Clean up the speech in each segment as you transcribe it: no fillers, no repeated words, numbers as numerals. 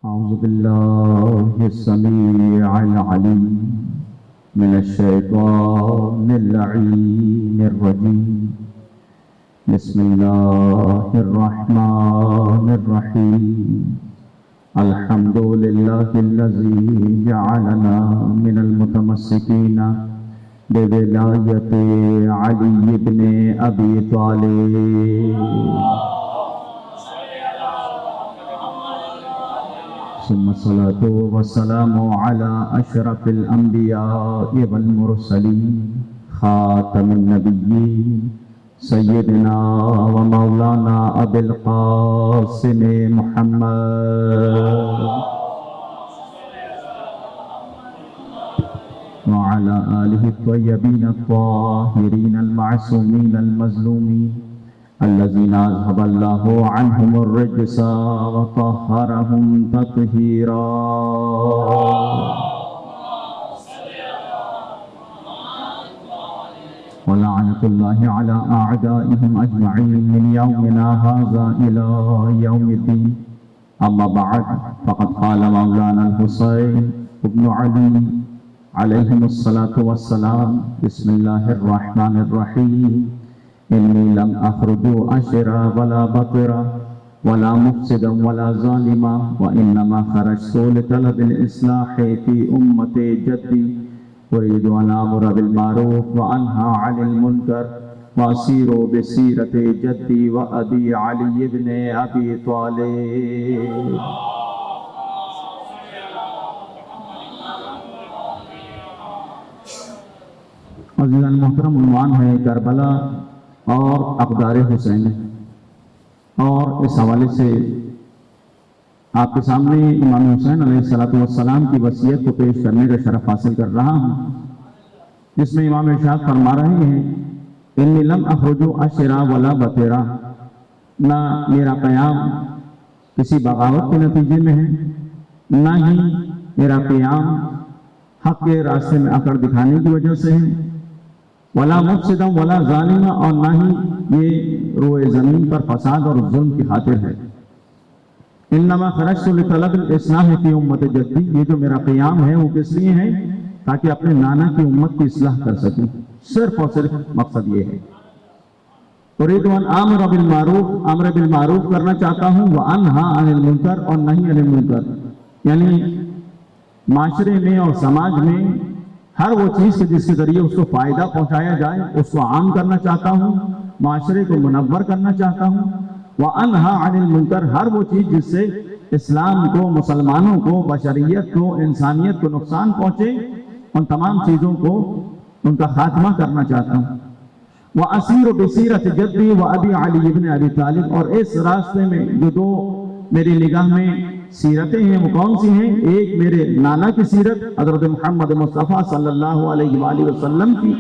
أعوذ بالله السميع العليم من الشيطان اللعين الرجيم. بسم الله الرحمن الرحيم. الحمد لله الذي جعلنا من المتمسكين بولاية علي بن أبي طالب. ثم الصلاة والسلام على أشرف الأنبياء والمرسلين خاتم النبيين سيدنا ومولانا أبي القاسم محمد وعلى آله الطيبين الطاهرين المعصومين المظلومين الذين أذهب الله عنهم الرجس وطهرهم تطهيرا. ولعنة الله على أعدائهم أجمعين من يومنا هذا إلى يوم الدين. أما بعد فقد قال مولانا الحسين بن علي عليهم الصلاة والسلام: بسم الله الرحمن الرحيم. إني لم أخرج أشرا ولا بطرا ولا مفسدا ولا ظالما وإنما خرجت لطلب الإصلاح في أمة جدي أريد أن آمر بالمعروف وأنهى عن المنكر وأسير بسيرة جدي وأبي علي بن أبي طالب. عزیزان محترم، عنوان ہے کربلا اور اقدار حسین، اور اس حوالے سے آپ کے سامنے امام حسین علیہ السلام کی وصیت کو پیش کرنے کا شرف حاصل کر رہا ہوں، جس میں امام ارشاد فرما رہے ہیں: انی لم اخرج اشرا ولا بطرا. نہ میرا قیام کسی بغاوت کے نتیجے میں ہے، نہ ہی میرا قیام حق کے راستے میں اکڑ دکھانے کی وجہ سے ہے، ولا مفسدا ولا ظالما، اور نہ ہی یہ روئے زمین پر فساد اور ظلم کی خاطر ہے. انما خرجت لطلب الاصلاح فی امت جدی. یہ جو میرا قیام ہے وہ کس لیے ہے؟ تاکہ اپنے نانا کی امت کی اصلاح کر سکوں. صرف اور صرف مقصد یہ ہے. اريد ان امر بالمعروف، امر بالمعروف کرنا چاہتا ہوں، وانہا عن المنکر، اور نہیں عن المنکر، یعنی معاشرے میں اور سماج میں ہر وہ چیز جس کے ذریعے اس کو فائدہ پہنچایا جائے اس کو عام کرنا چاہتا ہوں، معاشرے کو منور کرنا چاہتا ہوں. وَأَنْهَا عَنِ الْمُنْكَرِ، ہر وہ چیز جس سے اسلام کو، مسلمانوں کو، بشریت کو، انسانیت کو نقصان پہنچے، ان تمام چیزوں کو ان کا خاتمہ کرنا چاہتا ہوں. وَأَسِيرُ بِسِيرَةِ جَدِّي وَأَبِي عَلِيِّ بْنِ أَبِي طالب، اور اس راستے میں جو دو میری نگاہ میں سیرتیں ہیں وہ کون سی ہیں؟ ایک میرے نانا کی سیرت حضرت محمد مصطفیٰ صلی اللہ علیہ وآلہ وسلم کی،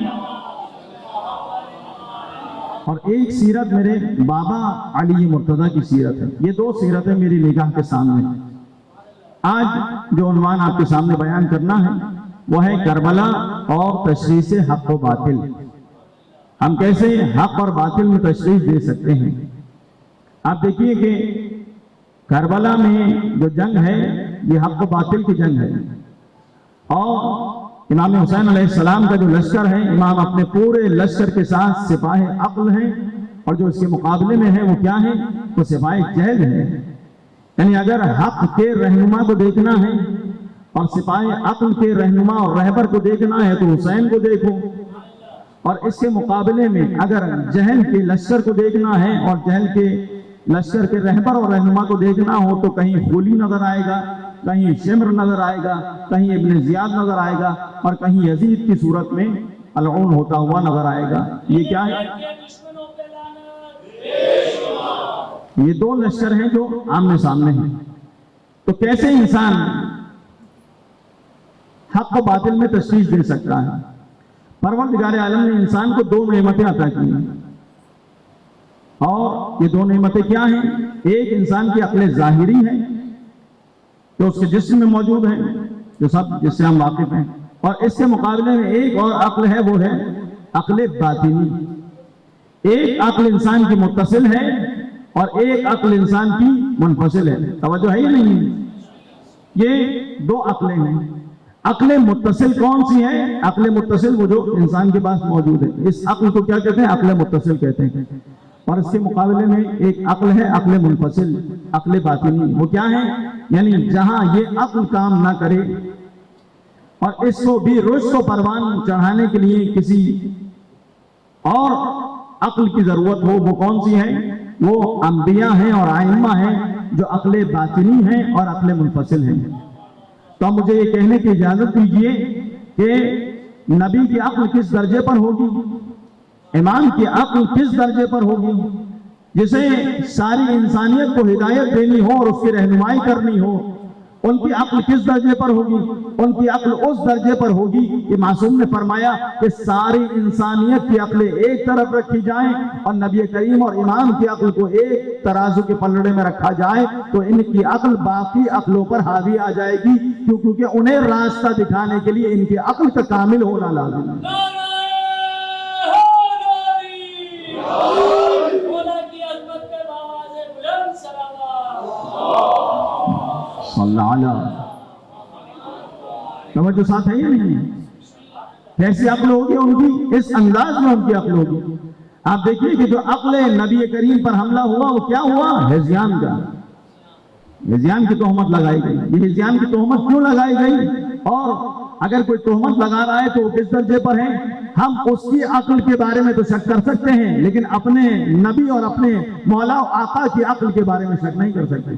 اور ایک سیرت میرے بابا علی مرتضیٰ کی سیرت ہے. یہ دو سیرتیں میری نگاہ کے سامنے ہیں. آج جو عنوان آپ کے سامنے بیان کرنا ہے وہ ہے کربلا اور تشخیص حق و باطل. ہم کیسے حق اور باطل میں تشخیص دے سکتے ہیں؟ آپ دیکھیے کہ کربلا میں جو جنگ ہے یہ حق و باطل کی جنگ ہے، اور امام حسین علیہ السلام کا جو لشکر ہے، امام اپنے پورے لشکر کے ساتھ سپاہ عقل ہیں، اور جو اس کے مقابلے میں ہے وہ کیا ہے؟ وہ سپاہ جہل ہے. یعنی اگر حق کے رہنما کو دیکھنا ہے اور سپاہ عقل کے رہنما اور رہبر کو دیکھنا ہے تو حسین کو دیکھو، اور اس کے مقابلے میں اگر جہل کے لشکر کو دیکھنا ہے اور جہل کے لشکر کے رہبر اور رہنما کو دیکھنا ہو تو کہیں خولی نظر آئے گا، کہیں شمر نظر آئے گا، کہیں ابن زیاد نظر آئے گا، اور کہیں یزید کی صورت میں العون ہوتا ہوا نظر آئے گا. یہ کیا ہے؟ یہ دو لشکر ہیں جو آمنے سامنے ہیں. تو کیسے انسان حق و باطل میں تشخیص دے سکتا ہے؟ پروردگار عالم نے انسان کو دو نعمتیں عطا کی ہیں، اور یہ دو نعمتیں کیا ہیں؟ ایک انسان کی عقل ظاہری ہے جو اس کے جسم میں موجود ہے، جو سب جس سے ہم واقف ہیں، اور اس کے مقابلے میں ایک اور عقل ہے، وہ ہے عقل باطنی. ایک عقل انسان کی متصل ہے اور ایک عقل انسان کی منفصل ہے. توجہ ہے یا نہیں؟ یہ دو عقلیں ہیں. عقل متصل کون سی ہے؟ عقل متصل وہ جو انسان کے پاس موجود ہے، اس عقل کو کیا کہتے ہیں؟ عقل متصل کہتے ہیں. اور اس کے مقابلے میں ایک عقل ہے عقل منفصل، عقل باطنی. وہ کیا ہے؟ یعنی جہاں یہ عقل کام نہ کرے اور اس کو بھی رشد و پروان چڑھانے کے لیے کسی اور عقل کی ضرورت ہو، وہ کون سی ہے؟ وہ انبیاء ہیں اور ائمہ ہیں جو عقل باطنی ہیں اور عقل منفصل ہیں. تو اب مجھے یہ کہنے کی اجازت دیجیے کہ نبی کی عقل کس درجے پر ہوگی، امام کی عقل کس درجے پر ہوگی، جسے ساری انسانیت کو ہدایت دینی ہو اور اس کی رہنمائی کرنی ہو، ان کی عقل کس درجے پر ہوگی؟ ان کی عقل اس درجے پر ہوگی کہ معصوم نے فرمایا کہ ساری انسانیت کی عقلیں ایک طرف رکھی جائیں اور نبی کریم اور امام کی عقل کو ایک ترازو کے پلڑے میں رکھا جائے تو ان کی عقل باقی عقلوں پر حاوی آ جائے گی، کیونکہ انہیں راستہ دکھانے کے لیے ان کی عقل کا کامل ہونا لازم ہے. توجہ ساتھ ہے یا نہیں؟ کیسی عقل ہوگی ان کی؟ اس انداز میں ان کی عقل ہوگی. آپ دیکھیے کہ جو عقل نبی کریم پر حملہ ہوا وہ کیا ہوا؟ ہذیان کا. ہذیان کی تہمت لگائی گئی. یہ ہذیان کی تہمت کیوں لگائی گئی؟ اور اگر کوئی تہمت لگا رہا ہے تو وہ کس درجے پر ہے؟ ہم اس کی عقل کے بارے میں تو شک کر سکتے ہیں لیکن اپنے نبی اور اپنے مولا و آقا کی عقل کے بارے میں شک نہیں کر سکتے.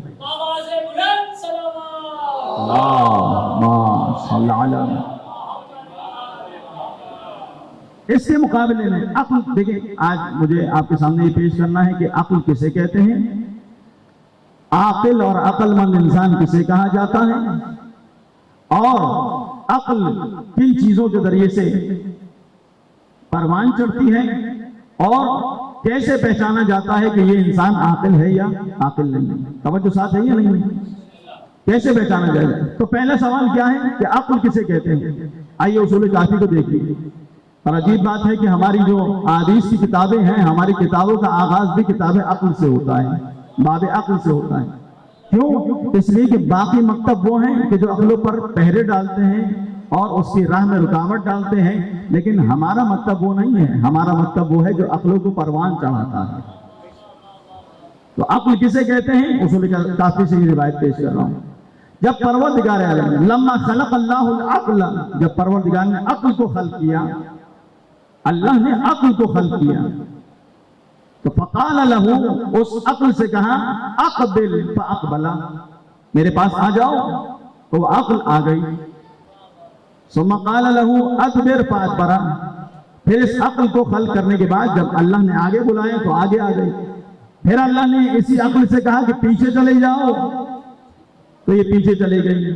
اس کے مقابلے میں عقل، دیکھیں آج مجھے آپ کے سامنے یہ پیش کرنا ہے کہ عقل کسے کہتے ہیں، عاقل اور عقل مند انسان کسے کہا جاتا ہے، اور عقل کن چیزوں کے ذریعے سے پروان چڑھتی ہے، اور کیسے پہچانا جاتا ہے کہ یہ انسان عاقل ہے یا عاقل نہیں ہے. توجہ ساتھ ہے یا نہیں؟ کیسے پہچانا جائے گا؟ تو پہلا سوال کیا ہے کہ عقل کسے کہتے ہیں؟ آئیے اصول کافی کو دیکھیے. اور عجیب بات ہے کہ ہماری جو احادیث کی کتابیں ہیں، ہماری کتابوں کا آغاز بھی کتاب عقل سے ہوتا ہے، باب عقل سے ہوتا ہے. کیوں؟ اس لیے کہ باقی مکتب وہ ہیں کہ جو عقلوں پر پہرے ڈالتے ہیں اور اس کی راہ میں رکاوٹ ڈالتے ہیں، لیکن ہمارا مکتب وہ نہیں ہے. ہمارا مکتب وہ ہے جو عقلوں کو پروان چڑھاتا ہے. تو عقل کسے کہتے ہیں؟ اصول کافی سے یہ روایت پیش کر رہا ہوں. جب پروردگار عالم لما خلق اللہ العقل، جب پروردگار نے عقل کو خلق کیا، اللہ نے عقل کو خلق کیا، تو فقال لہو، اس عقل سے کہا اقبل فاقبلا، میرے پاس آ جاؤ، تو وہ عقل آ گئی. ثم قال لہو ادبر فادبرا، پھر اس عقل کو خلق کرنے کے بعد جب اللہ نے آگے بلائے تو آگے آ گئی. پھر اللہ نے اسی عقل سے کہا کہ پیچھے چلے جاؤ، تو یہ پیچھے چلے گئی.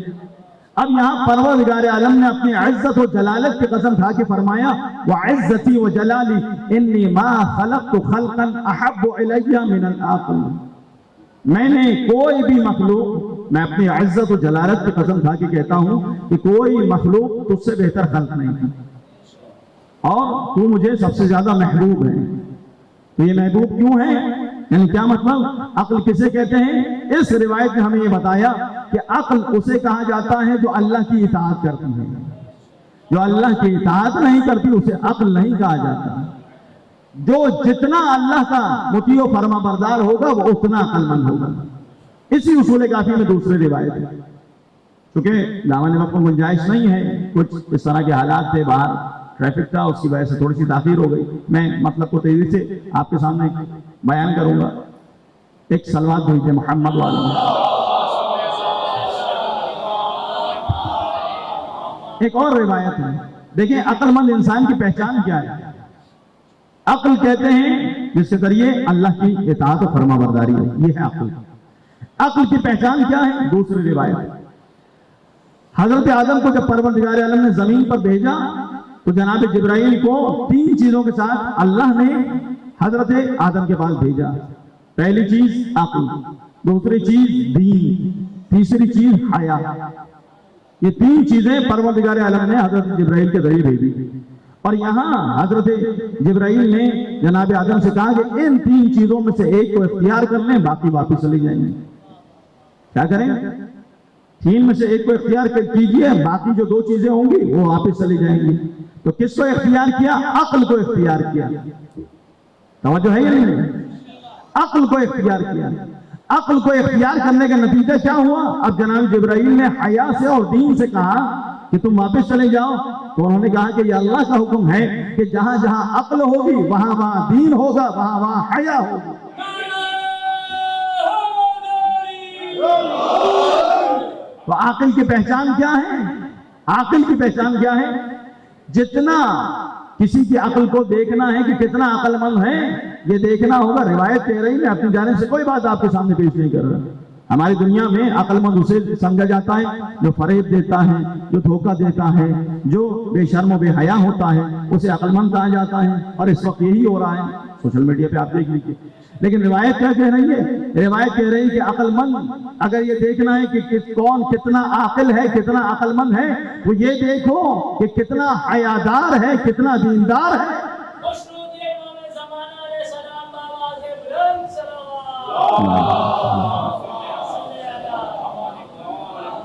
اب یہاں پروردگار عالم نے اپنی عزت و جلالت کی قسم کھا کے فرمایا وَعِزَّتِي وَجَلَالِي إِنِّي مَا خَلَقْتُ خَلْقًا أَحَبُّ إِلَيَّ مِنَ الْعَقْلِ، میں نے کوئی بھی مخلوق، میں اپنی عزت و جلالت کی قسم کھا کے کہتا ہوں کہ کوئی مخلوق تجھ سے بہتر خلق نہیں ہے، اور تو مجھے سب سے زیادہ محبوب ہے. تو یہ محبوب کیوں ہے؟ یعنی کیا مطلب؟ عقل کسے کہتے ہیں؟ اس روایت نے ہمیں یہ بتایا کہ عقل اسے کہا جاتا ہے جو اللہ کی اطاعت کرتی ہے. جو اللہ کی اطاعت نہیں کرتی اسے عقل نہیں کہا جاتا. جو جتنا اللہ کا مطیع و فرما بردار ہوگا وہ اتنا عقل مند ہوگا. اسی اصول کافی میں دوسری روایت ہے. کیونکہ دامن وقت میں گنجائش نہیں ہے، کچھ اس طرح کے حالات تھے، باہر ٹریفک تھا، اس کی وجہ سے تھوڑی سی تاخیر ہو گئی. میں مطلب کو تیزی سے آپ کے سامنے بیان کروں گا. ایک صلوات بھیجتے محمد والوں. ایک اور روایت ہے، دیکھیں عقل مند انسان کی پہچان کیا ہے. عقل کہتے ہیں جس کے ذریعے اللہ کی اطاعت و فرما برداری ہے، یہ ہے عقل. عقل کی پہچان کیا ہے؟ دوسری روایت، حضرت آدم کو جب پروردگار عالم نے زمین پر بھیجا تو جناب جبرائیل کو 3 چیزوں کے ساتھ اللہ نے حضرت آدم کے پاس بھیجا. پہلی چیز عقل، دوسری چیز دین، تیسری چیز حیا. یہ 3 چیزیں پروردگار عالم نے حضرت جبرائیل کے ذریعے بھیجی. اور یہاں حضرت جبرائیل نے جناب آدم سے کہا کہ ان 3 چیزوں میں سے ایک کو اختیار کر لیں، باقی واپس چلی جائیں گے. کیا کریں؟ تین میں سے ایک کو اختیار کیجئے، باقی جو دو چیزیں ہوں گی وہ واپس چلی جائیں گی۔ تو کس کو اختیار کیا؟ عقل کو اختیار کیا۔ توجہ ہے یا نہیں؟ عقل کو اختیار کیا۔ عقل کو اختیار کرنے کا نتیجہ کیا ہوا؟ اب جناب جبرائیل نے حیا سے اور دین سے کہا کہ تم واپس چلے جاؤ، تو انہوں نے کہا کہ یہ اللہ کا حکم ہے کہ جہاں جہاں عقل ہوگی وہاں وہاں دین ہوگا، وہاں وہاں حیا ہوگی۔ تو عقل کی پہچان کیا ہے؟ عقل کی پہچان کیا ہے؟ جتنا کسی کی عقل کو دیکھنا ہے کہ کتنا عقل مند ہے، یہ دیکھنا ہوگا۔ روایت کہہ رہی ہے، اپنی جانب سے کوئی بات آپ کے سامنے پیش نہیں کر رہا۔ ہماری دنیا میں عقل مند اسے سمجھا جاتا ہے جو فریب دیتا ہے، جو دھوکہ دیتا ہے، جو بے شرم و بے حیا ہوتا ہے، اسے عقل مند کہا جاتا ہے۔ اور اس وقت یہی ہو رہا ہے سوشل میڈیا پہ، آپ دیکھ لیجیے۔ لیکن روایت کیا کہہ رہی ہے؟ روایت کہہ رہی ہے کہ عقل مند اگر یہ دیکھنا ہے کہ کون کتنا عاقل ہے، کتنا عقل مند ہے، وہ یہ دیکھو کہ کتنا حیادار ہے، کتنا دیندار ہے۔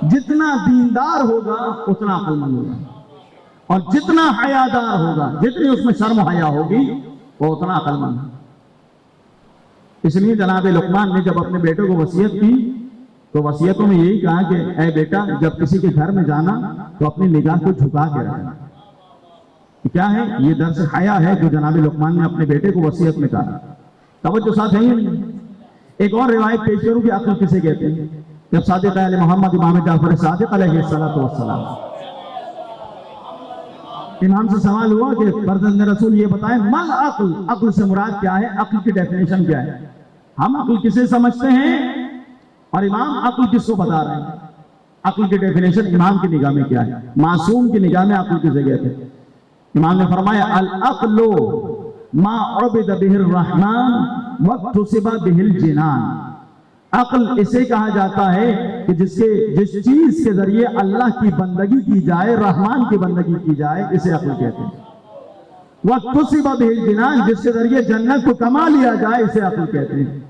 جتنا دیندار ہوگا اتنا عقل مند ہوگا، اور جتنا حیادار ہوگا، جتنی اس میں شرم و حیا ہوگی، وہ اتنا عقل مند ہے۔ اس لیے جناب لقمان نے جب اپنے بیٹے کو وصیت کی تو وصیتوں میں یہی کہا کہ اے بیٹا، جب کسی کے گھر میں جانا تو اپنی نگاہ کو جھکا کے رکھنا۔ کیا ہے یہ؟ درس حیا ہے جو جناب لقمان نے اپنے بیٹے کو وصیت میں کہا۔ توجہ ساتھ ہے۔ ایک اور روایت پیش کروں کہ عقل کسے کہتے ہیں؟ جب صادق علیہ محمد امام جعفر صادق علیہ السلام امام سے سوال ہوا کہ فرزند رسول یہ بتائیں مل عقل، عقل سے مراد کیا ہے؟ عقل کی ڈیفینیشن کیا ہے؟ ہم عقل کسے سمجھتے ہیں اور امام عقل کس کو بتا رہے ہیں؟ عقل کی ڈیفینیشن امام کی نگاہ میں کیا ہے؟ معصوم کی نگاہ میں عقل کسے کہتے ہیں؟ امام نے فرمایا العقل ما عبد به الرحمن واکتسب به الجنان۔ عقل اسے کہا جاتا ہے کہ جس چیز کے ذریعے اللہ کی بندگی کی جائے، رحمان کی بندگی کی جائے، اسے عقل کہتے ہیں۔ وَاكْتُسِبَ بِهِ الْجِنَانِ، جس کے ذریعے جنت کو کما لیا جائے، اسے عقل کہتے ہیں۔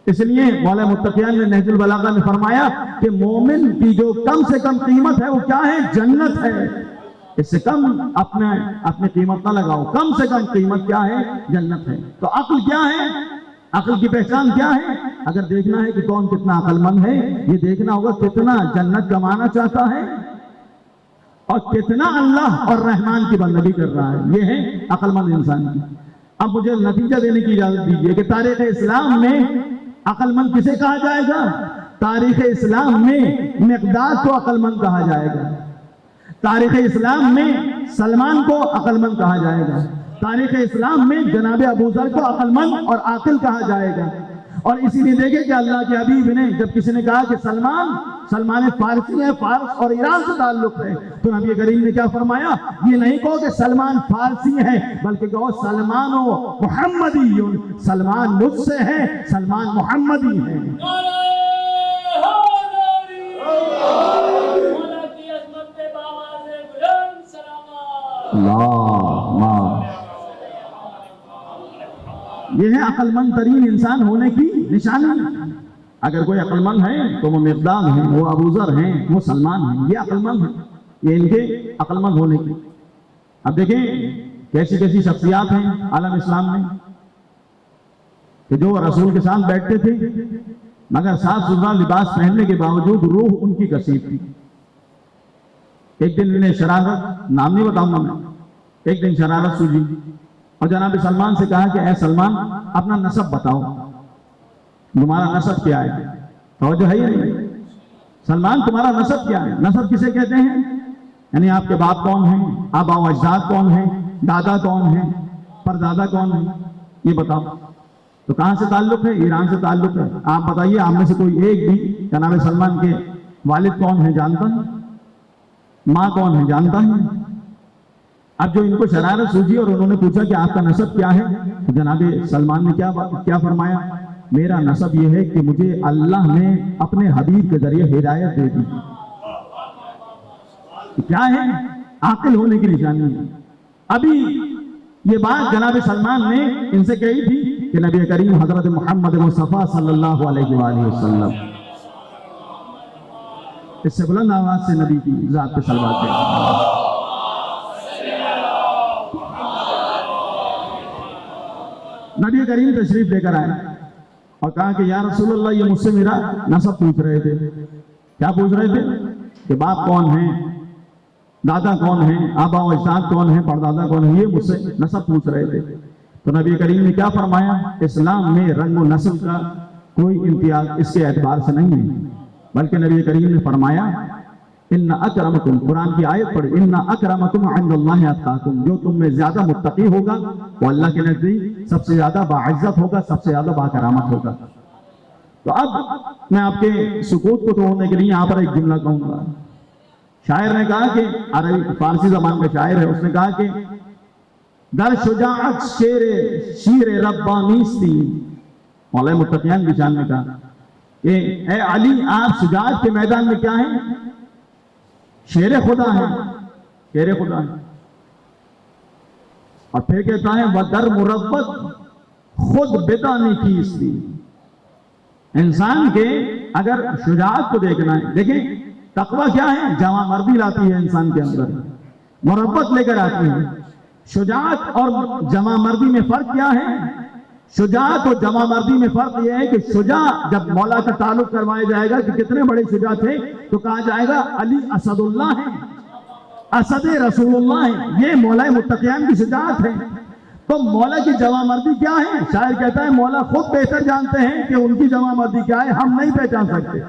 اس لیے مولا متقیان نے نہج البلاغہ میں فرمایا کہ مومن کی جو کم سے کم قیمت ہے وہ کیا ہے؟ جنت ہے۔ اس سے کم اپنے قیمت نہ لگاؤ، کم سے کم قیمت کیا ہے؟ جنت ہے۔ تو عقل کیا ہے؟ عقل کی پہچان کیا ہے؟ اگر دیکھنا ہے کہ کون کتنا عقل مند ہے، یہ دیکھنا ہوگا کتنا جنت کمانا چاہتا ہے اور کتنا اللہ اور رحمان کی بندگی کر رہا ہے۔ یہ ہے عقل مند انسان کی۔ اب مجھے نتیجہ دینے کی اجازت دیجیے کہ تاریخ اسلام میں عقل مند کسے کہا جائے گا؟ تاریخ اسلام میں مقداد کو عقل مند کہا جائے گا۔ تاریخ اسلام میں سلمان کو عقل مند کہا جائے گا۔ تاریخ اسلام میں جناب ابو ذر کو عقل مند اور عاقل کہا جائے گا۔ اور اسی لیے دیکھیں کہ اللہ کے حبیب نے جب کسی نے کہا کہ سلمان فارسی ہے، فارس اور ایران سے تعلق ہے، تو نبی کریم نے کیا فرمایا؟ یہ نہیں کہو کہ سلمان فارسی ہے، بلکہ کہو سلمان و محمدی، سلمان مجھ سے ہے، سلمان محمدی ہے۔ یہ ہے عقل مند ترین انسان ہونے کی نشانی۔ اگر کوئی عقل مند ہے تو وہ مقداد ہیں، وہ ابو ذر ہیں، وہ سلمان ہیں، یہ عقل مند ہیں، یہ ان کے عقل مند ہونے کی۔ اب دیکھیں کیسی کیسی شخصیات ہیں عالم اسلام میں کہ جو رسول کے ساتھ بیٹھتے تھے مگر صاف ستھرا لباس پہننے کے باوجود روح ان کی کثیف تھی۔ ایک دن انہیں شرارت، نام نہیں بتاؤں گا میں، ایک دن شرارت سوجی اور جناب سلمان سے کہا کہ اے سلمان اپنا نسب بتاؤ، تمہارا نسب کیا ہے؟ توجہ ہے یا نہیں؟ سلمان تمہارا نسب کیا ہے؟ نسب کسے کہتے ہیں؟ یعنی آپ کے باپ کون ہیں، آبا و اجداد کون ہیں، دادا کون ہیں، پردادا کون ہیں، یہ بتاؤ۔ تو کہاں سے تعلق ہے؟ ایران سے تعلق ہے۔ آپ بتائیے آپ میں سے کوئی ایک بھی جناب سلمان کے والد کون ہیں جانتا ہے؟ ماں کون ہے جانتا ہے؟ اب جو ان کو شرارت سوجی اور انہوں نے پوچھا کہ آپ کا نسب کیا ہے، تو جناب سلمان نے کیا فرمایا؟ میرا نسب یہ ہے کہ مجھے اللہ نے اپنے حبیب کے ذریعے ہدایت دے دی۔ کیا ہے؟ عاقل ہونے کی نشانی ہے۔ ابھی یہ بات جناب سلمان نے ان سے کہی تھی کہ نبی کریم حضرت محمد مصطفیٰ صلی اللہ علیہ وآلہ وسلم اس سے بلند آواز سے نبی کی ذات پہ صلوات کریں۔ نبی کریم تشریف لے کر آئے اور کہا کہ یا رسول اللہ یہ مجھ سے میرا نسب پوچھ رہے تھے۔ کیا پوچھ رہے تھے؟ کہ باپ کون ہیں، دادا کون ہیں، آبا و اجداد کون ہیں، پردادا کون ہیں، یہ مجھ سے نسب پوچھ رہے تھے۔ تو نبی کریم نے کیا فرمایا؟ اسلام میں رنگ و نسل کا کوئی امتیاز اس کے اعتبار سے نہیں ہے، بلکہ نبی کریم نے فرمایا ان اکرمکم، قرآن کی آیت پڑھ، ان اکرمکم عند اللہ اتقاکم، جو تم میں زیادہ متقی ہوگا وہ اللہ کے نزدیک سب سے زیادہ باعزت ہوگا، سب سے زیادہ باکرامت ہوگا۔ تو اب میں آپ کے سکوت کو توڑنے کے لیے یہاں پر ایک جملہ کہوں گا۔ شاعر نے کہا کہ عربی فارسی زبان کا شاعر ہے، اس نے کہا کہ در شجاعت شیر ربانیستی، مولا متقیان کی شان میں کہا کہ اے علی آپ شجاعت کے میدان میں کیا ہیں؟ شیر خدا ہیں، شیر خدا ہیں۔ اور پھر کہتا ہے وَدَرْ مُرَبَّتْ خود بدانی کیستی، انسان کے اگر شجاعت کو دیکھنا ہے، دیکھیں تقوی کیا ہے؟ جوان مردی لاتی ہے انسان کے اندر، مربت لے کر آتی ہے۔ شجاعت اور جوان مردی میں فرق کیا ہے؟ شجاعت اور جوان مردی میں فرق یہ ہے کہ شجاع جب مولا کا تعلق کروایا جائے گا کہ کتنے بڑے شجاع تھے تو کہا جائے گا علی اسد اللہ ہے، اسد رسول اللہ ہے، یہ مولا متقیان کی شجاعت ہے۔ تو مولا کی جوان مردی کیا ہے؟ شاعر کہتا ہے مولا خود بہتر جانتے ہیں کہ ان کی جوان مردی کیا ہے، ہم نہیں پہچان سکتے۔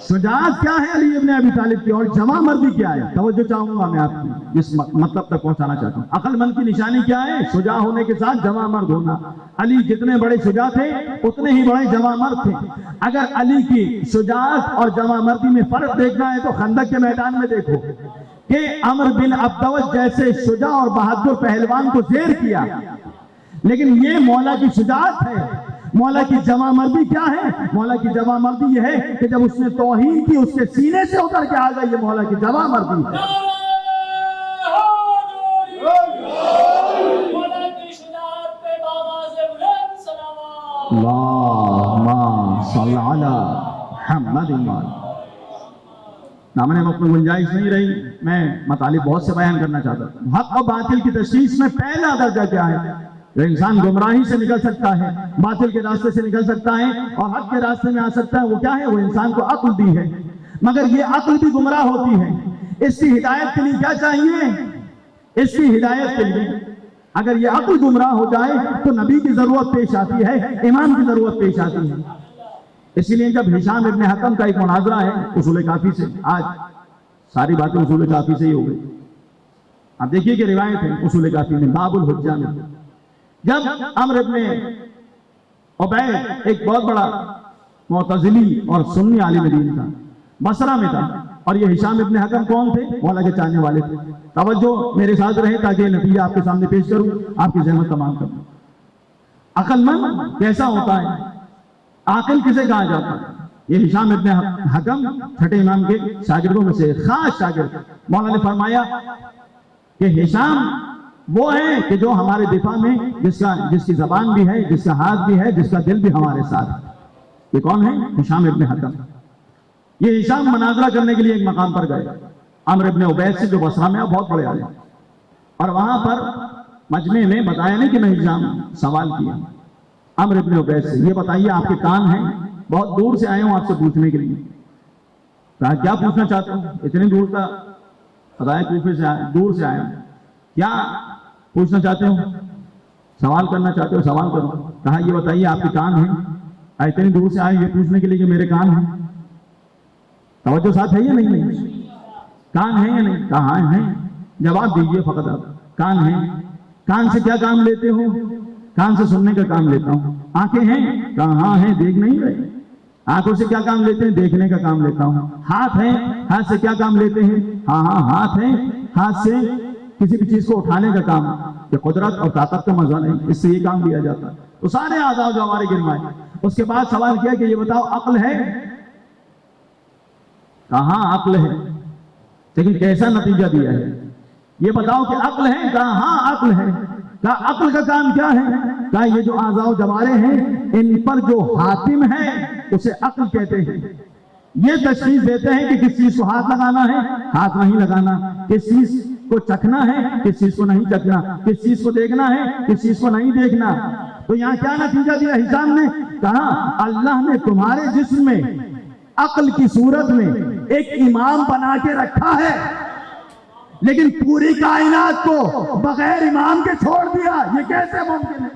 شجاعت کیا ہے علی ابن ابی طالب کی، اور جوان مردی کیا ہے؟ توجہ چاہوں گا میں آپ کی اس مطلب تک پہنچانا چاہتا ہوں۔ عقل مند کی نشانی کیا ہے؟ شجاع ہونے کے ساتھ جوان مرد ہونا۔ علی جتنے بڑے شجاع تھے اتنے ہی بڑے جوان مرد تھے۔ اگر علی کی شجاعت اور جوان مردی میں فرق دیکھنا ہے تو خندق کے میدان میں دیکھو کہ عمرو بن عبدوس جیسے شجاع اور بہادر پہلوان کو زیر کیا، لیکن یہ مولا کی شجاعت ہے۔ مولا کی جوان مردی کیا ہے؟ مولا کی جوان مردی یہ ہے کہ جب اس نے توہین کی اس کے سینے سے اتر کے آ گئی، یہ مولا کی جوان مردی ہے۔ اللہم صل علی محمد۔ سامنے وقت میں گنجائش نہیں رہی، میں مطالب بہت سے بیان کرنا چاہتا ہوں۔ حق و باطل کی تشخیص میں پہلا درجہ کیا ہے؟ جو انسان گمراہی سے نکل سکتا ہے، باطل کے راستے سے نکل سکتا ہے اور حق کے راستے میں آ سکتا ہے، وہ کیا ہے؟ وہ انسان کو عقل دی ہے۔ مگر یہ عقل بھی گمراہ ہوتی ہے۔ اس کی ہدایت کے لیے کیا چاہیے؟ اس کی ہدایت کے لیے اگر یہ عقل گمراہ ہو جائے تو نبی کی ضرورت پیش آتی ہے، امام کی ضرورت پیش آتی ہے۔ اسی لیے جب ہشام ابن حکم کا ایک مناظرہ ہے اصول کافی سے، آج ساری باتیں اصول کافی سے ہی ہو گئی، آپ دیکھیے کہ روایت ہے اصول کافی میں باب الحجہ میں، جب عمرو ابن عبید ایک بہت بڑا معتزلی اور سنی عالم دین تھا، بصرہ میں تھا، اور یہ ہشام ابن حکم کون تھے؟ مولا کے چاہنے والے تھے۔ توجہ میرے ساتھ رہے تاکہ یہ نتیجہ آپ کے سامنے پیش کروں، آپ کی ذہن تمام کروں۔ عقل مند کیسا ہوتا ہے؟ عاقل کسے کہا جاتا ہے؟ یہ ہشام ابن حکم چھٹے امام کے شاگردوں میں سے خاص شاگرد۔ مولا نے فرمایا کہ ہشام وہ ہے کہ جو ہمارے دفاع میں جس کی زبان بھی ہے، جس کا ہاتھ بھی ہے، جس کا دل بھی ہمارے ساتھ ہے۔ یہ کون ہے؟ ہشام ابن حکم۔ یہ ہشام مناظرہ کرنے کے لیے ایک مقام پر گئے عمرو ابن عبید سے، جو بصرہ میں بہت بڑے عالم، اور وہاں پر مجمع میں بتایا نہیں کہ میں ہشام سوال کیا عمرو ابن عبید سے، یہ بتائیے آپ کے کان ہیں، بہت دور سے آئے ہوں آپ سے پوچھنے کے لیے۔ کہا کیا پوچھنا چاہتے ہوں؟ اتنی دور کا بتایا، کوفے سے دور سے آئے ہوں، کیا پوچھنا چاہتے ہو؟ سوال کرنا چاہتے ہو؟ سوال کرو۔ کہا یہ بتائیے آپ کے کان ہیں؟ اتنی دور سے آئے یہ پوچھنے کے لیے کہ میرے کان ہیں۔ توجہ ساتھ ہے یا نہیں ہے؟ کان ہیں یا نہیں؟ کہا ہاں ہیں۔ جواب دیجئے فقط آپ، کان ہیں؟ کان سے کیا کام لیتے ہو؟ کان سے سننے کا کام لیتا ہوں۔ آنکھیں ہیں؟ کہا ہاں ہیں، دیکھ نہیں رہے۔ آنکھوں سے کیا کام لیتے ہیں؟ دیکھنے کا کام لیتا ہوں۔ ہاتھ ہیں؟ ہاتھ سے کیا کام لیتے ہیں؟ ہاں ہاں ہاتھ ہیں، ہاتھ سے کسی بھی چیز کو اٹھانے کا کام، کہ قدرت اور طاقت کا مزہ نہیں، اس سے یہ کام لیا جاتا ہے۔ تو سارے اعضاء جو ہمارے گرمائے، اس کے بعد سوال کیا کہ یہ بتاؤ عقل ہے؟ کہاں عقل ہے، لیکن کیسا نتیجہ دیا ہے؟ یہ بتاؤ کہ عقل ہے؟ کہا ہاں عقل ہے۔ کہا عقل کا کام کیا ہے؟ کہا یہ جو اعضاء و جوارے ہیں ان پر جو حاکم ہے اسے عقل کہتے ہیں۔ یہ تشخیص دیتے ہیں کہ کس چیز کو ہاتھ لگانا ہے، ہاتھ نہیں لگانا، کس چیز کو چکھنا ہے، کس چیز کو نہیں چکھنا، کس چیز کو دیکھنا ہے، کس چیز کو نہیں دیکھنا۔ تو یہاں کیا نتیجہ دیا ہشام نے؟ کہا اللہ نے تمہارے جسم میں عقل کی صورت میں ایک امام بنا کے رکھا ہے، لیکن پوری کائنات کو بغیر امام کے چھوڑ دیا، یہ کیسے ممکن ہے؟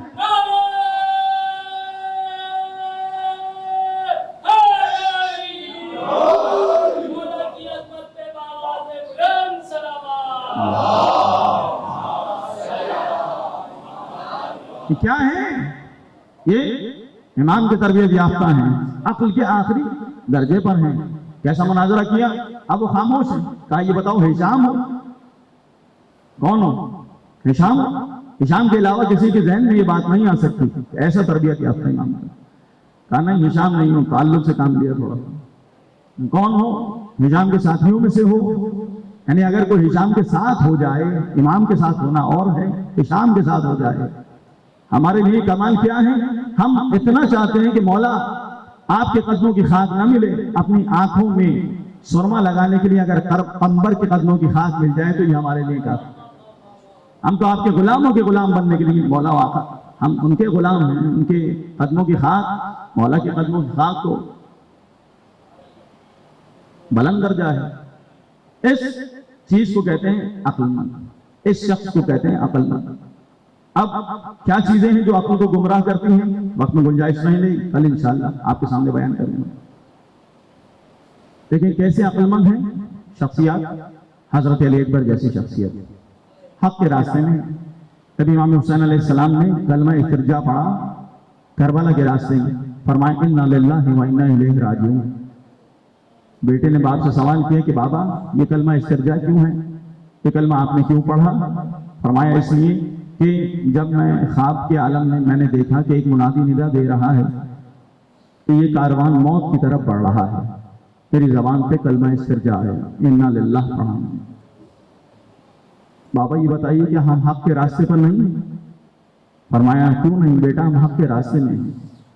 کیا ہے یہ؟ امام کی تربیت یافتہ ہیں، عقل کے آخری درجے پر ہیں۔ کیسا مناظرہ کیا؟ اب وہ خاموش ہے۔ کہا یہ بتاؤ ہشام ہو؟ کون ہو؟ ہشام؟ ہشام کے علاوہ کسی کے ذہن میں یہ بات نہیں آ سکتی، ایسا تربیت یافتہ امام کا۔ کہا نہیں ہشام نہیں ہوں، تعلق سے کام لیا تھوڑا سا۔ کون ہو؟ ہشام کے ساتھیوں میں سے ہو؟ یعنی اگر کوئی ہشام کے ساتھ ہو جائے، امام کے ساتھ ہونا اور ہے، ہشام کے ساتھ ہو جائے، ہمارے لیے کمال کیا ہے؟ ہم اتنا چاہتے ہیں کہ مولا آپ کے قدموں کی خاک نہ ملے، اپنی آنکھوں میں سرما لگانے کے لیے اگر پیغمبر کے قدموں کی خاک مل جائے تو یہ ہمارے لیے کافی۔ ہم تو آپ کے غلاموں کے غلام بننے کے لیے مولا آقا، ہم ان کے غلام ہیں، ان کے قدموں کی خاک، مولا کے قدموں کی خاک کو بلند درجہ ہے۔ اس چیز کو کہتے ہیں عقل مند، اس شخص کو کہتے ہیں عقل مند۔ اب کیا چیزیں ہیں جو عقل کو گمراہ کرتی ہیں؟ وقت میں گنجائش نہیں لئی، کل انشاءاللہ آپ کے سامنے بیان کروں گا۔ دیکھیں کیسے عقل مند ہیں شخصیات؟ حضرت علی اکبر جیسی شخصیت حق کے راستے میں۔ کبھی امام حسین علیہ السلام نے کلمہ استرجاع پڑھا کربلا کے راستے میں، فرمایا انا للہ و انا الیہ راجعون۔ بیٹے نے باپ سے سوال کیا کہ بابا یہ کلمہ استرجاع کیوں ہے؟ یہ کلمہ آپ نے کیوں پڑھا؟ فرمایا اس لیے کہ جب میں خواب کے عالم میں نے دیکھا کہ ایک منادی ندا دے رہا ہے کہ یہ کاروان موت کی طرف بڑھ رہا ہے، میری زبان پہ کلمہ استرجاع ہے، انا للہ پڑھا۔ بابا یہ بتائیے کہ ہم حق کے راستے پر نہیں ہیں؟ فرمایا کیوں نہیں بیٹا، ہم حق کے راستے میں ہیں۔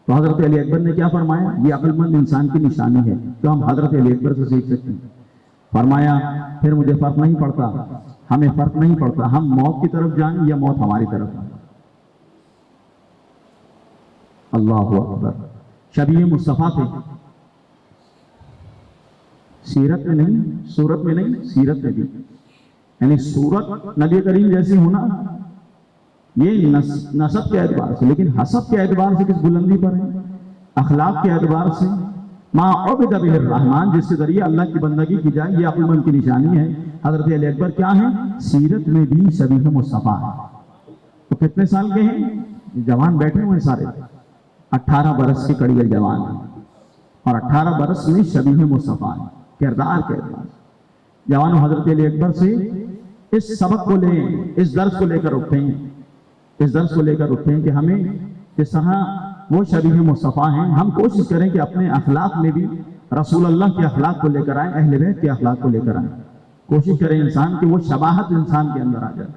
تو حضرت علی اکبر نے کیا فرمایا؟ یہ عقل مند انسان کی نشانی ہے، تو ہم حضرت علی اکبر سے سیکھ سکتے ہیں۔ فرمایا پھر مجھے فرق نہیں پڑتا، ہمیں فرق نہیں پڑتا، ہم موت کی طرف جائیں یا موت ہماری طرف آئے۔ اللہ اکبر۔ شبیہ مصطفیٰ تھے، سیرت میں نہیں، صورت میں نہیں، سیرت میں بھی، یعنی صورت نبی کریم جیسی ہونا یہ نسب کے اعتبار سے، لیکن حسب کے اعتبار سے کس بلندی پر ہے؟ اخلاق کے اعتبار سے ما عبد بہ الرحمن، جس کے ذریعے اللہ کی بندگی کی جائے، یہ عقل مند کی نشانی ہے۔ حضرت علی اکبر کیا ہیں؟ سیرت میں بھی شبیہ مصطفیٰ ہے۔ تو کتنے سال کے ہیں؟ جوان بیٹھے ہوئے سارے، 18 برس کے قریب جوان ہیں، اور 18 برس میں شبیہ مصطفیٰ ہیں کردار کے اعتبار سے۔ جوانوں حضرت علی اکبر سے اس سبق کو لیں، اس درس کو لے کر اٹھیں، اس درس کو لے کر اٹھیں کہ ہمیں جس طرح وہ شبیہ مصطفیٰ ہیں، ہم کوشش کریں کہ اپنے اخلاق میں بھی رسول اللہ کے اخلاق کو لے کر آئیں، اہل بیت کے اخلاق کو لے کر آئیں۔ کوشش کریں انسان کہ وہ شباہت انسان کے اندر آ جائے۔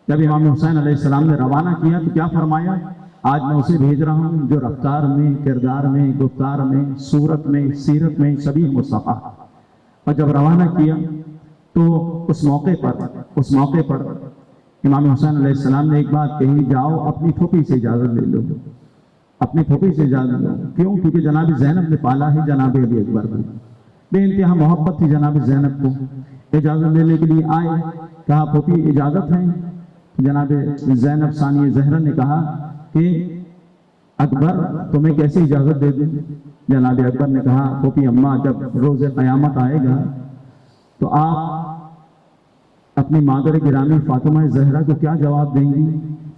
جب امام حسین علیہ السلام نے روانہ کیا تو کیا فرمایا؟ آج میں اسے بھیج رہا ہوں جو رفتار میں، کردار میں، گفتار میں، صورت میں، سیرت میں شبیہ مصطفیٰ۔ اور جب روانہ کیا تو اس موقع پر امام حسین علیہ السلام نے ایک بات کہی، جاؤ اپنی پھوپھی سے اجازت لے لو، اپنی پھوپھی سے اجازت لو۔ کیوں؟ کیونکہ جناب زینب نے پالا ہے جناب علی اکبر کو، بے انتہا محبت تھی جناب زینب کو۔ اجازت لینے کے لیے آئے، کہا پھوپھی اجازت ہے؟ جناب زینب ثانیہ زہرا نے کہا کہ اکبر تمہیں کیسے اجازت دے دیں؟ جناب اکبر نے کہا پھوپھی اماں جب روز قیامت آئے گا تو آپ اپنی مادر گرامی فاطمہ زہرا کو کیا جواب دیں گی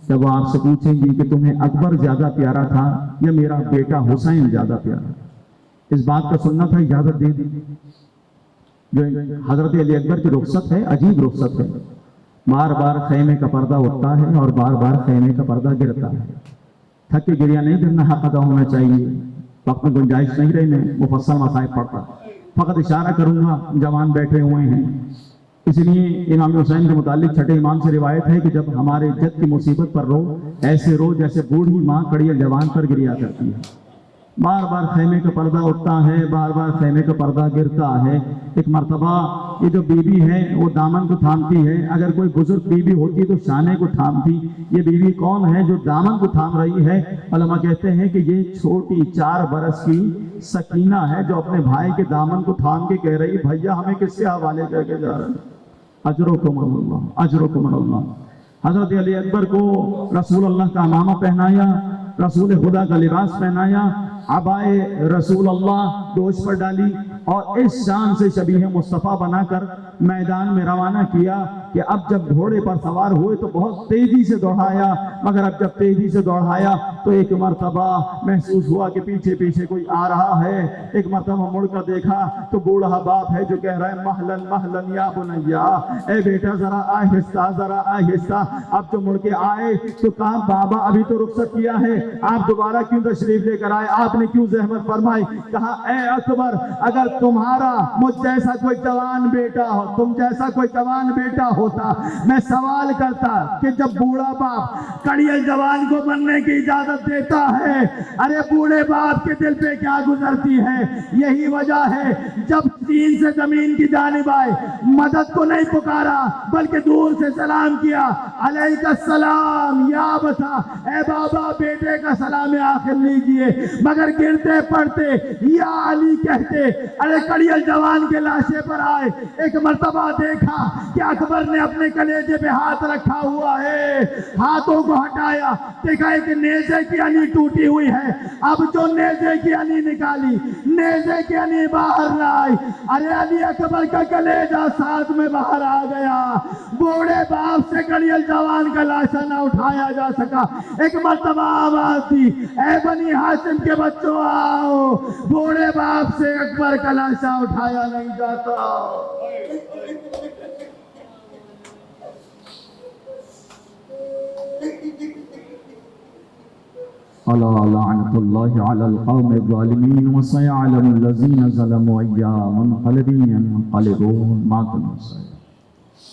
جب وہ آپ سے پوچھیں گی کہ تمہیں اکبر زیادہ پیارا تھا یا میرا بیٹا حسین زیادہ پیارا؟ اس بات کا سننا تھا، اجازت دے دی۔ جو حضرت علی اکبر کی رخصت ہے، عجیب رخصت ہے، بار بار خیمے کا پردہ اٹھتا ہے اور بار بار خیمے کا پردہ گرتا ہے۔ تھک کے گریا نہیں کرنا، حق ادا ہونا چاہیے، وقت میں گنجائش نہیں رہنے، مفصل مسائل پڑھتا، فقط اشارہ کروں گا، جوان بیٹھے ہوئے ہیں، اس لیے امام حسین کے متعلق چھٹے امام سے روایت ہے کہ جب ہمارے جد کی مصیبت پر رو، ایسے رو جیسے بوڑھی ماں کڑیل جوان پر گریا کرتی ہے۔ بار بار خیمے کا پردہ اٹھتا ہے، بار بار خیمے کا پردہ گرتا ہے۔ ایک مرتبہ یہ جو بیوی ہے وہ دامن کو تھامتی ہے، اگر کوئی بزرگ بیوی ہوتی تو شانے کو تھامتی، یہ بیوی کون ہے جو دامن کو تھام رہی ہے؟ علماء کہتے ہیں کہ یہ چھوٹی 4 برس کی سکینہ ہے جو اپنے بھائی کے دامن کو تھام کے کہہ رہی بھیا ہمیں کس کے حوالے کر کے جا رہے ہیں؟ اجرکم اللہ، اجرکم اللہ۔ حضرت علی اکبر کو رسول اللہ کا امامہ پہنایا، رسول خدا کا لباس پہنایا، عبائے رسول اللہ دوش پر ڈالی اور اس شان سے شبیہ مصطفیٰ بنا کر میدان میں روانہ کیا کہ اب جب گھوڑے پر سوار ہوئے تو بہت تیزی سے دوڑایا، مگر اب جب تیزی سے دوڑایا تو ایک مرتبہ محسوس ہوا کہ پیچھے پیچھے کوئی آ رہا ہے۔ ایک مرتبہ مڑ کر دیکھا تو بوڑھا باپ ہے جو کہہ رہا ہے مہلن مہلن یا بنیا، اے بیٹا ذرا آہستہ ذرا آہستہ۔ اب جو مڑ کے آئے تو کہا بابا ابھی تو رخصت کیا ہے، آپ دوبارہ کیوں تشریف لے کر آئے، آپ نے کیوں زحمت فرمائی؟ کہا اے اکبر اگر تمہارا مجھ جیسا کوئی جوان بیٹا ہو، تم جیسا کوئی جوان بیٹا ہوتا، میں سوال کرتا کہ جب بوڑھا باپ کڑیل جوان کو بننے کی اجازت دیتا ہے، ارے بوڑھے باپ کے دل پہ کیا گزرتی ہے؟ یہی وجہ ہے جب چین سے زمین کی جانب آئے مدد کو نہیں پکارا بلکہ دور سے سلام کیا، علیک السلام یا بتا، اے بابا بیٹے کا سلام آخر لیجئے، مگر گرتے پڑتے یا علی کہتے۔ ارے کڑیل جوان کے لاشے پر آئے، ایک مرتبہ دیکھا کہ اکبر نے اپنے کلیجے پہ ہاتھ رکھا ہوا ہے، ہاتھوں کو ہٹایا، دیکھا ایک نیزے کی علی ٹوٹی ہوئی ہے، اب جو نیزے کی علی نکالی، نیزے کی علی باہر نہ آئی، ارے علی اکبر کا کلیجہ ساتھ میں باہر آ گیا، بوڑھے باپ سے کڑیل جوان کا لاشا نہ اٹھایا جا سکا۔ ایک مرتبہ آواز دی، اے بنی ہاشم کے بچوں آؤ، بوڑھے باپ سے اکبر کا لاشا اٹھایا نہیں جاتا۔ الا لعنت اللہ علی القوم الظالمین وسيعلم الذین ظلموا أيّ منقلب ينقلبون۔